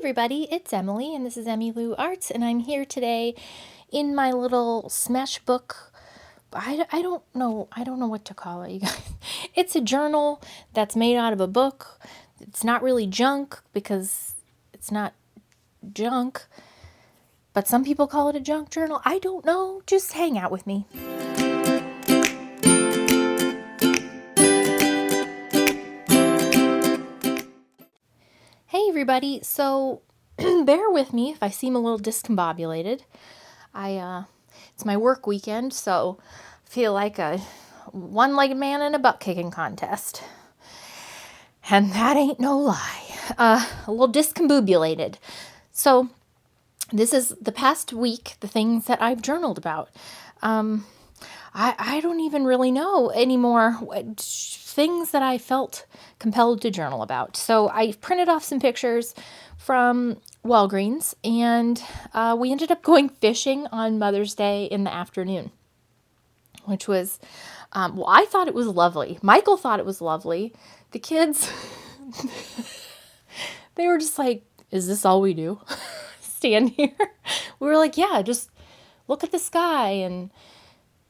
everybody, it's Emily, and this is Emmylou Arts, and I'm here today in my little Smashbook. I don't know what to call it, you guys. It's a journal that's made out of a book. It's not really junk because it's not junk, but some people call it a junk journal. I don't know. Just hang out with me. Hey everybody, so bear with me if I seem a little discombobulated. It's my work weekend, so I feel like a one-legged man in a butt-kicking contest. And that ain't no lie. A little discombobulated. So this is the past week, the things that I've journaled about. I don't even really know anymore things that I felt compelled to journal about. So I printed off some pictures from Walgreens, and we ended up going fishing on Mother's Day in the afternoon, which was, well, I thought it was lovely. Michael thought it was lovely. The kids, they were just like, is this all we do? Stand here? We were like, yeah, just look at the sky and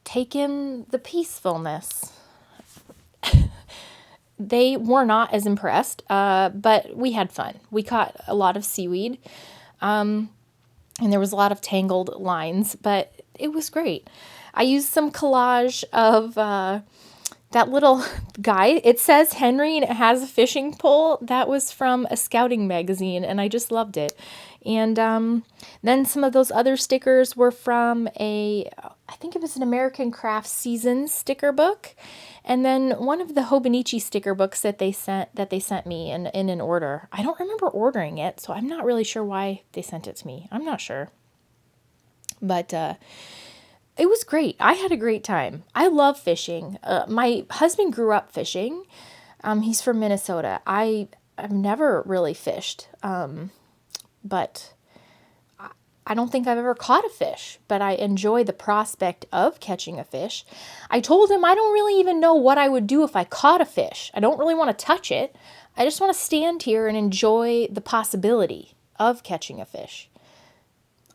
take in the peacefulness. They were not as impressed, but we had fun. We caught a lot of seaweed, and there was a lot of tangled lines, but it was great. I used some collage of that little guy. It says Henry, and it has a fishing pole. That was from a scouting magazine, and I just loved it. And then some of those other stickers were from I think it was an American Crafts Seasons sticker book. And then one of the Hobonichi sticker books that they sent me in an order. I don't remember ordering it, so I'm not really sure why they sent it to me. I'm not sure. But it was great. I had a great time. I love fishing. My husband grew up fishing. He's from Minnesota. I've never really fished. But I don't think I've ever caught a fish, but I enjoy the prospect of catching a fish. I told him I don't really even know what I would do if I caught a fish. I don't really want to touch it. I just want to stand here and enjoy the possibility of catching a fish.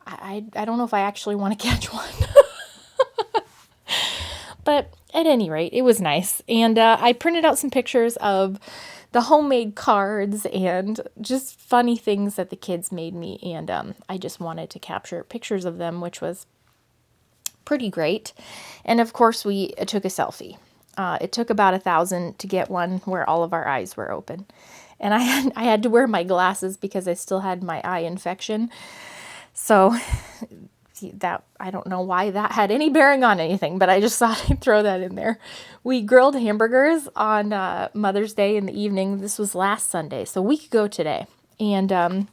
I don't know if I actually want to catch one. But at any rate, it was nice. And I printed out some pictures of the homemade cards and just funny things that the kids made me. And I just wanted to capture pictures of them, which was pretty great. And of course, we took a selfie. It took about 1,000 to get one where all of our eyes were open. And I had to wear my glasses because I still had my eye infection. So that, I don't know why that had any bearing on anything, but I just thought I'd throw that in there. We grilled hamburgers on Mother's Day in the evening. This was last Sunday, so a week ago today. And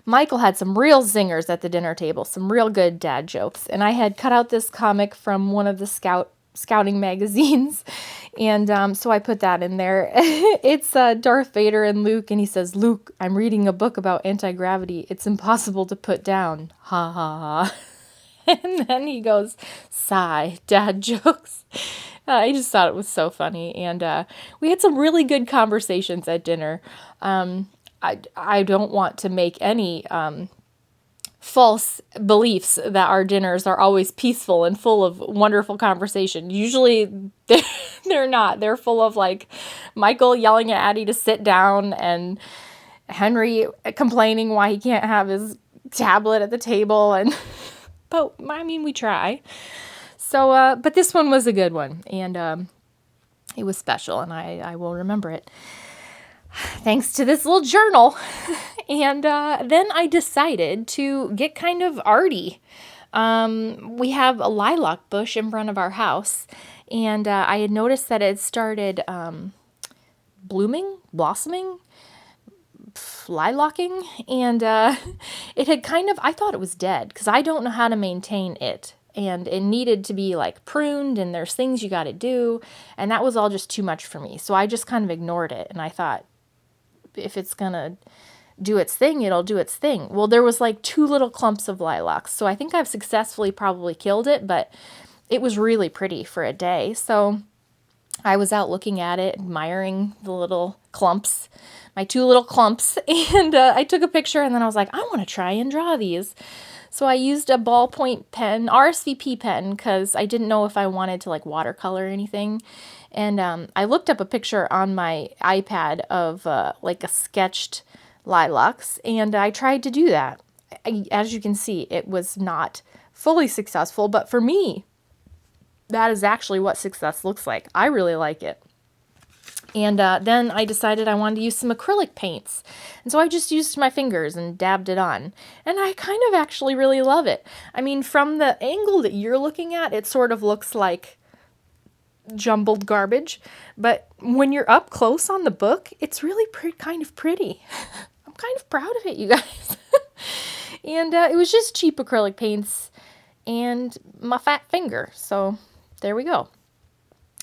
Michael had some real zingers at the dinner table, some real good dad jokes. And I had cut out this comic from one of the scouting magazines, and so I put that in there. It's Darth Vader and Luke, and he says, "Luke, I'm reading a book about anti-gravity. It's impossible to put down. Ha ha ha." And then he goes, "Sigh, dad jokes." I just thought it was so funny, and we had some really good conversations at dinner. I don't want to make any false beliefs that our dinners are always peaceful and full of wonderful conversation. Usually they're not. They're full of like Michael yelling at Addie to sit down and Henry complaining why he can't have his tablet at the table. But I mean, we try. So, but this one was a good one, and it was special, and I will remember it thanks to this little journal. And then I decided to get kind of arty. We have a lilac bush in front of our house, and I had noticed that it started blossoming, lilacking, and it had kind of, I thought it was dead because I don't know how to maintain it. And it needed to be like pruned, and there's things you got to do, and that was all just too much for me. So I just kind of ignored it, and I thought, if it's gonna do its thing, it'll do its thing. Well, there was like 2 little clumps of lilacs, so I think I've successfully probably killed it, but it was really pretty for a day. So I was out looking at it, admiring the little clumps, my 2 little clumps, and I took a picture, and then I was like, I want to try and draw these. So I used a ballpoint pen, RSVP pen, because I didn't know if I wanted to like watercolor or anything. And I looked up a picture on my iPad of like a sketched lilacs, and I tried to do that. As you can see, it was not fully successful, but for me, that is actually what success looks like. I really like it. And then I decided I wanted to use some acrylic paints. And so I just used my fingers and dabbed it on. And I kind of actually really love it. I mean, from the angle that you're looking at, it sort of looks like jumbled garbage. But when you're up close on the book, it's really kind of pretty. I'm kind of proud of it, you guys. And it was just cheap acrylic paints and my fat finger. So there we go.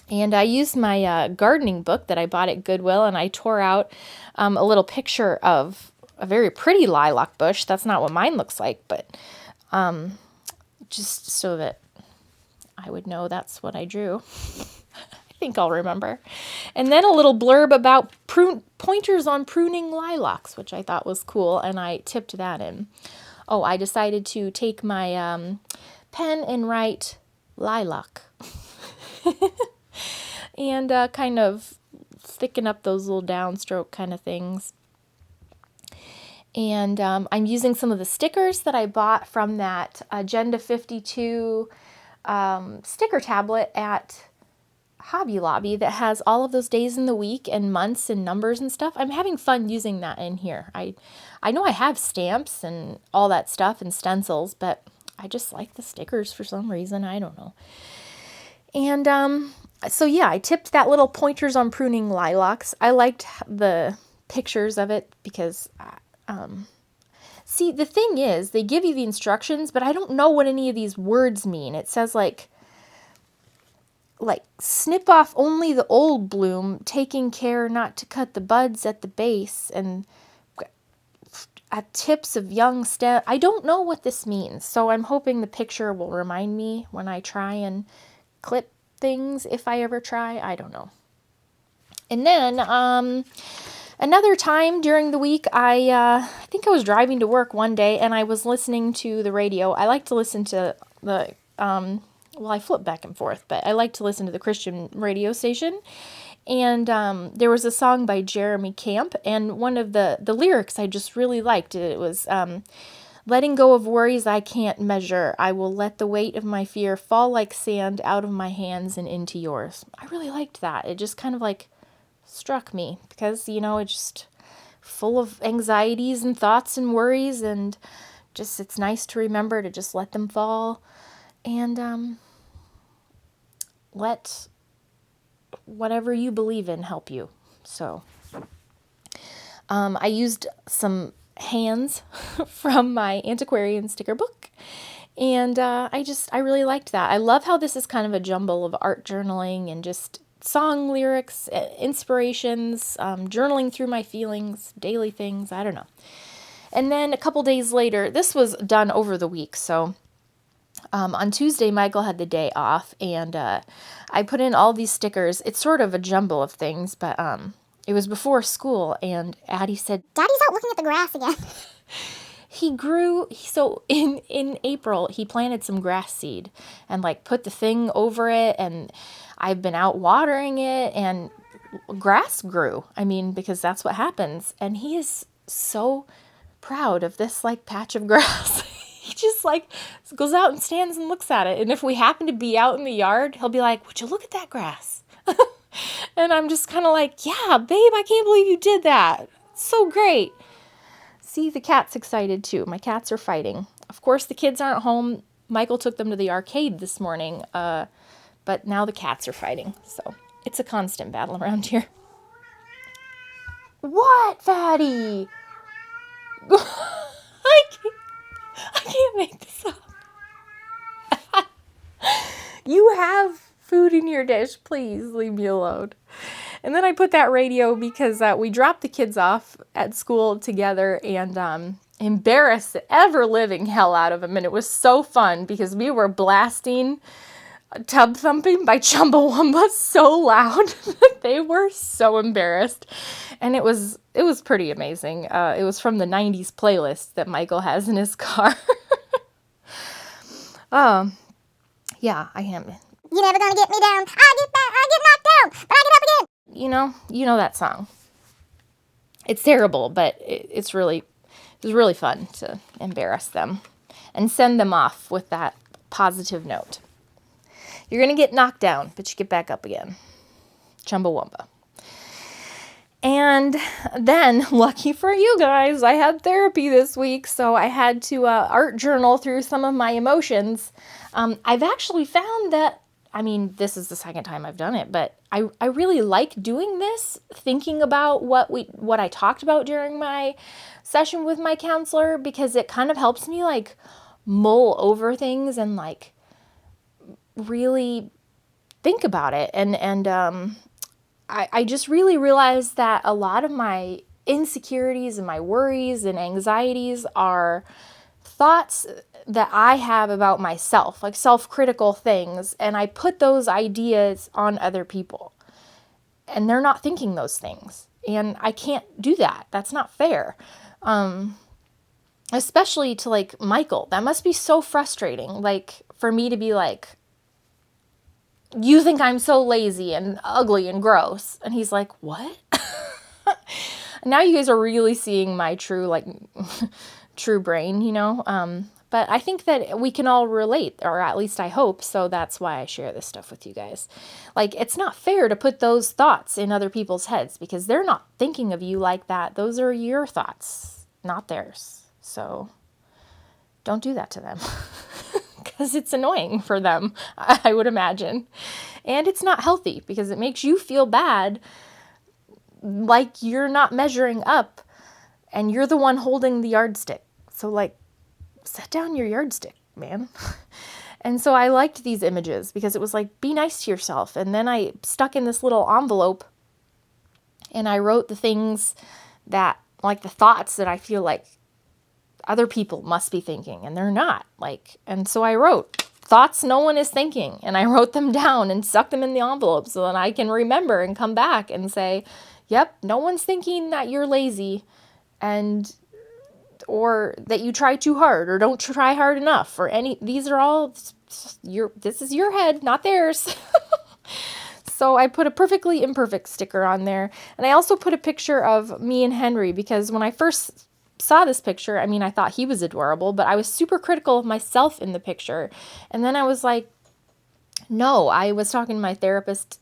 And I used my gardening book that I bought at Goodwill, and I tore out a little picture of a very pretty lilac bush. That's not what mine looks like, but just so that I would know that's what I drew. I think I'll remember. And then a little blurb about pointers on pruning lilacs, which I thought was cool, and I tipped that in. Oh, I decided to take my pen and write lilac. And kind of thicken up those little downstroke kind of things. And I'm using some of the stickers that I bought from that Agenda 52 sticker tablet at Hobby Lobby that has all of those days in the week and months and numbers and stuff. I'm having fun using that in here. I know I have stamps and all that stuff and stencils, but I just like the stickers for some reason. I don't know. And so yeah, I tipped that little pointers on pruning lilacs. I liked the pictures of it because, see, the thing is, they give you the instructions, but I don't know what any of these words mean. It says like snip off only the old bloom, taking care not to cut the buds at the base, and at tips of young stem. I don't know what this means, so I'm hoping the picture will remind me when I try and clip things, if I ever try. I don't know. And then another time during the week, I think I was driving to work one day and I was listening to the radio. I like to listen to the well, I flip back and forth, but I like to listen to the Christian radio station. And there was a song by Jeremy Camp, and one of the lyrics I just really liked. It was letting go of worries I can't measure. I will let the weight of my fear fall like sand out of my hands and into yours. I really liked that. It just kind of like struck me because, you know, it's just full of anxieties and thoughts and worries, and just it's nice to remember to just let them fall and let whatever you believe in help you. So I used some hands from my Antiquarian sticker book, and I really liked that. I love how this is kind of a jumble of art journaling and just song lyrics, inspirations, journaling through my feelings, daily things, I don't know. And then a couple days later, this was done over the week, so on Tuesday, Michael had the day off, and I put in all these stickers. It's sort of a jumble of things, but it was before school, and Addie said, Daddy's out looking at the grass again. So in April, he planted some grass seed and like put the thing over it, and I've been out watering it, and grass grew. I mean, because that's what happens. And he is so proud of this like patch of grass. He just like goes out and stands and looks at it. And if we happen to be out in the yard, he'll be like, would you look at that grass? And I'm just kind of like, yeah, babe, I can't believe you did that. It's so great. See, the cat's excited too. My cats are fighting. Of course, the kids aren't home. Michael took them to the arcade this morning, but now the cats are fighting. So it's a constant battle around here. What, Fatty? I can't make this up. You have food in your dish. Please leave me alone. And then I put that radio because we dropped the kids off at school together and embarrassed the ever-living hell out of them. And it was so fun because we were blasting Tub Thumping by Chumbawamba so loud. They were so embarrassed. And it was pretty amazing. It was from the 90s playlist that Michael has in his car. Yeah, I am. You're never gonna get me down. I get knocked down, but I get up again. You know that song. It's terrible, but it was really fun to embarrass them and send them off with that positive note. You're going to get knocked down, but you get back up again. Chumbawamba. And then, lucky for you guys, I had therapy this week, so I had to art journal through some of my emotions. I've actually found that, this is the second time I've done it, but I really like doing this, thinking about what I talked about during my session with my counselor, because it kind of helps me like mull over things and like really think about it. And I just really realized that a lot of my insecurities and my worries and anxieties are thoughts that I have about myself, like self-critical things, and I put those ideas on other people. And they're not thinking those things. And I can't do that. That's not fair. Especially to like Michael. That must be so frustrating. Like for me to be like, you think I'm so lazy and ugly and gross. And he's like, what? Now you guys are really seeing my true brain, But I think that we can all relate, or at least I hope, so that's why I share this stuff with you guys. Like, it's not fair to put those thoughts in other people's heads because they're not thinking of you like that. Those are your thoughts, not theirs. So don't do that to them because it's annoying for them, I would imagine. And it's not healthy because it makes you feel bad, like you're not measuring up and you're the one holding the yardstick. So like, set down your yardstick, man. And so I liked these images because it was like, be nice to yourself. And then I stuck in this little envelope and I wrote the things that, like the thoughts that I feel like other people must be thinking and they're not. And so I wrote thoughts no one is thinking, and I wrote them down and stuck them in the envelope so that I can remember and come back and say, yep, no one's thinking that you're lazy or that you try too hard or don't try hard enough these are all this is your head, not theirs. So I put a perfectly imperfect sticker on there. And I also put a picture of me and Henry because when I first saw this picture, I thought he was adorable, but I was super critical of myself in the picture. And then I was like, no, I was talking to my therapist,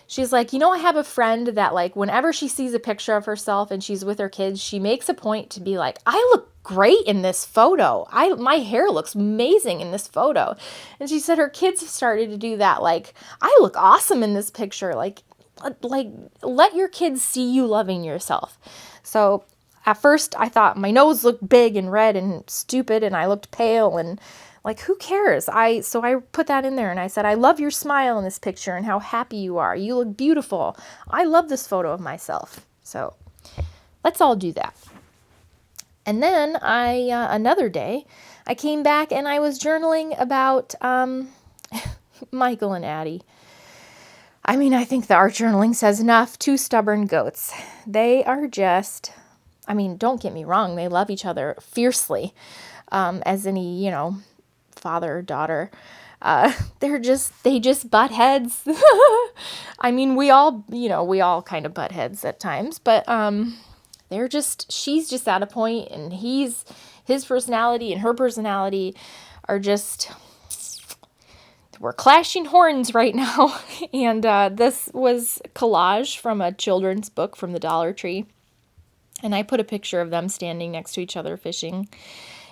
she's like, I have a friend that whenever she sees a picture of herself and she's with her kids, she makes a point to be like, I look great in this photo. My hair looks amazing in this photo. And she said her kids have started to do that. I look awesome in this picture. Let your kids see you loving yourself. So at first I thought my nose looked big and red and stupid and I looked pale and who cares? So I put that in there and I said, I love your smile in this picture and how happy you are. You look beautiful. I love this photo of myself. So let's all do that. And then another day, I came back and I was journaling about Michael and Addie. I think the art journaling says enough. Two stubborn goats. They are just, don't get me wrong. They love each other fiercely, as any, father or daughter. They just butt heads. We all kind of butt heads at times, but she's just at a point and his personality and her personality are just, we're clashing horns right now. And this was collage from a children's book from the Dollar Tree. And I put a picture of them standing next to each other fishing.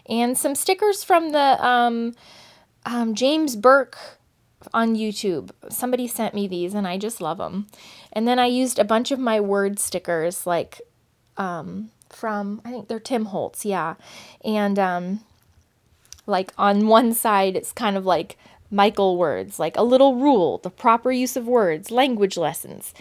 And some stickers from the James Burke on YouTube. Somebody sent me these, and I just love them. And then I used a bunch of my word stickers, from, I think they're Tim Holtz, yeah. And, on one side, it's kind of like Michael words, like a little rule, the proper use of words, language lessons.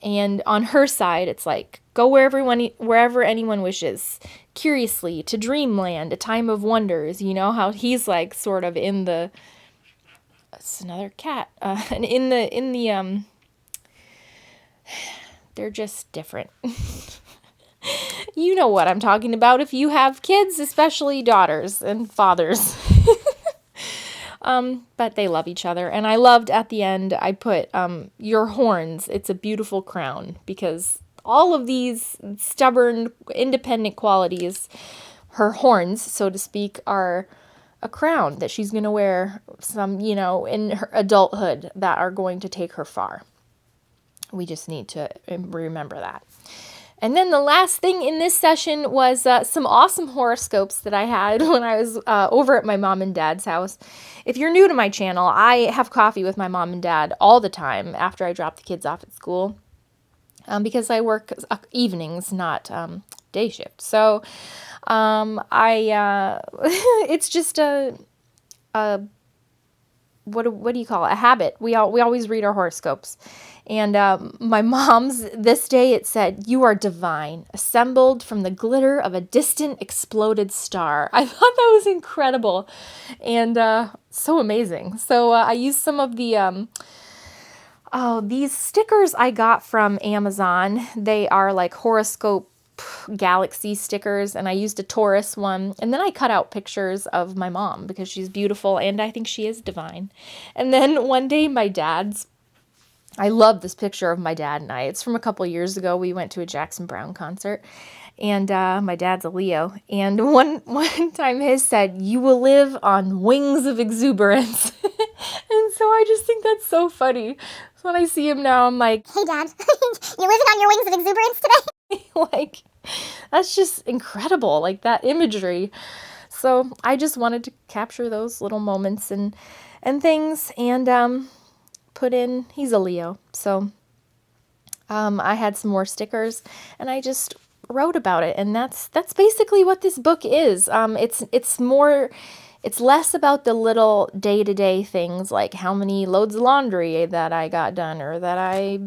And on her side, it's like, go wherever anyone wishes, curiously, to dreamland, a time of wonders. How he's sort of in the it's another cat. And they're just different. You know what I'm talking about if you have kids, especially daughters and fathers. But they love each other. And I loved at the end, I put, your horns, it's a beautiful crown, because all of these stubborn, independent qualities, her horns, so to speak, are a crown that she's going to wear in her adulthood that are going to take her far. We just need to remember that. And then the last thing in this session was some awesome horoscopes that I had when I was over at my mom and dad's house. If you're new to my channel, I have coffee with my mom and dad all the time after I drop the kids off at school, because I work evenings, not day shift. So it's just a what do you call it? A habit. We always read our horoscopes. And my mom's, this day it said, "You are divine, assembled from the glitter of a distant exploded star." I thought that was incredible and so amazing. So I used some of the, these stickers I got from Amazon. They are like horoscope galaxy stickers, and I used a Taurus one, and then I cut out pictures of my mom because she's beautiful and I think she is divine. And then one day I love this picture of my dad and I. It's from a couple years ago. We went to a Jackson Browne concert, and my dad's a Leo. And one time his said, "You will live on wings of exuberance." And so I just think that's so funny. So when I see him now, I'm like, Hey, Dad, you're living on your wings of exuberance today? like, that's just incredible, like that imagery. So I just wanted to capture those little moments and things, and put in, he's a Leo. So I had some more stickers and I just wrote about it, and that's basically what this book is. It's less about the little day-to-day things like how many loads of laundry that I got done, or that I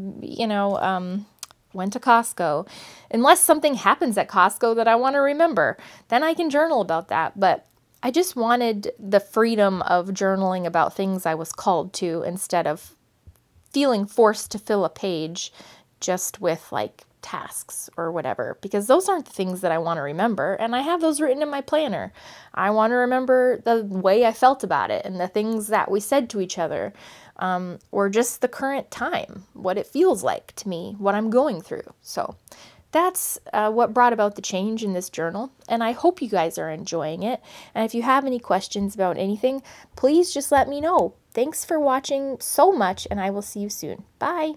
went to Costco. Unless something happens at Costco that I want to remember, then I can journal about that. But I just wanted the freedom of journaling about things I was called to, instead of feeling forced to fill a page just with like tasks or whatever, because those aren't the things that I want to remember, and I have those written in my planner. I want to remember the way I felt about it and the things that we said to each other, or just the current time, what it feels like to me, what I'm going through. So that's what brought about the change in this journal, and I hope you guys are enjoying it. And if you have any questions about anything, please just let me know. Thanks for watching so much, and I will see you soon. Bye!